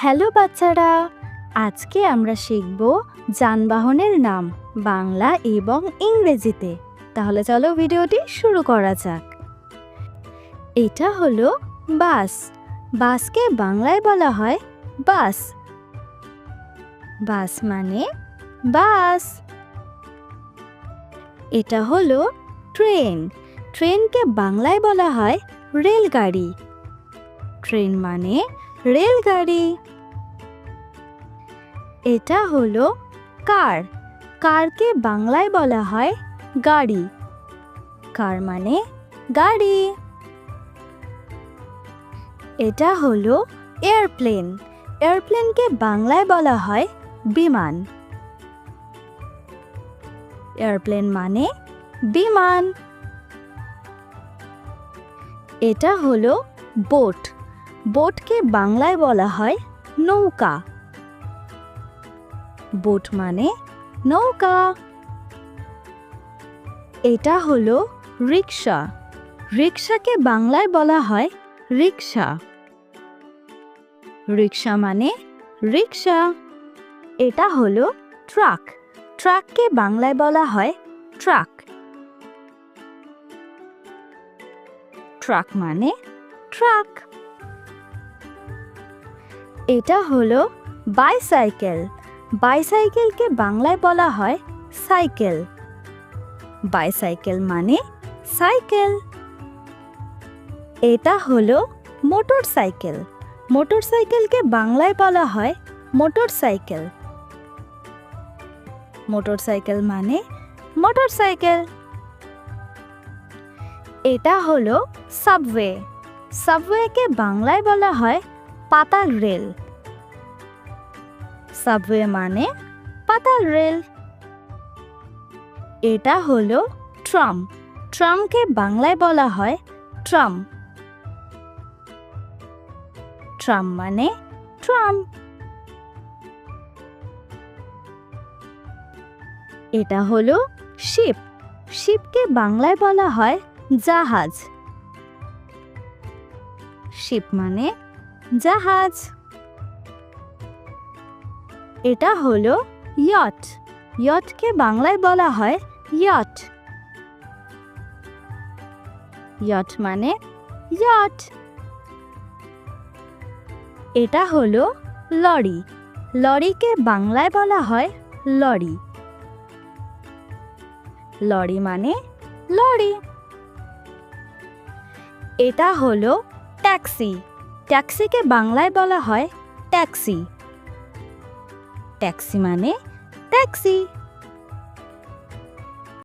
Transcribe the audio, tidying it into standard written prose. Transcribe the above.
Hello বাচ্চারা, আজকে আমরা শিখব যানবাহনের নাম বাংলা এবং ইংরেজিতে। তাহলে চলো ভিডিওটি শুরু করা যাক। এটা হলো বাস। বাসকে বাংলায় বলা হয় বাস। বাস মানে বাস। এটা হলো ট্রেন। ট্রেনকে বাংলায় বলা হয় রেলগাড়ি। ট্রেন মানে রেলগাড়ি। এটা হলো কার। কারকে বাংলায় বলা হয় গাড়ি। কার মানে গাড়ি। এটা হলো এয়ারপ্লেন। এয়ারপ্লেনকে বাংলায় বলা হয় বিমান। এয়ারপ্লেন মানে বিমান। এটা হলো বোট। বোটকে বাংলায় বলা হয় নৌকা। বোট মানে নৌকা। এটা হলো রিক্সা। রিক্সাকে বাংলায় বলা হয় রিক্সা। রিক্সা মানে রিক্সা। এটা হলো ট্রাক। ট্রাককে বাংলায় বলা হয় ট্রাক। ট্রাক মানে ট্রাক। এটা হলো বাইসাইকেল। বাইসাইকেলকে বাংলায় বলা হয় সাইকেল। বাইসাইকেল মানে সাইকেল। এটা হলো মোটরসাইকেল। মোটরসাইকেলকে বাংলায় বলা হয় মোটরসাইকেল। মোটরসাইকেল মানে মোটরসাইকেল। এটা হলো সাবওয়ে। সাবওয়েকে বাংলায় বলা হয় পাতাল রেল। সাবওয়ে মানে পাতাল রেল। এটা হলো ট্রাম। ট্রামকে বাংলায় বলা হয় ট্রাম। ট্রাম মানে ট্রাম। এটা হলো শিপ। শিপকে বাংলায় বলা হয় জাহাজ। শিপ মানে জাহাজ। এটা হলো ইয়ট। ইয়টকে বাংলায় বলা হয় ইয়ট। ইয়ট মানে ইয়ট। এটা হলো লরি। লরিকে বাংলায় বলা হয় লরি। লরি মানে লরি। এটা হলো ট্যাক্সি। ট্যাক্সিকে বাংলায় বলা হয় ট্যাক্সি। ট্যাক্সি মানে ট্যাক্সি।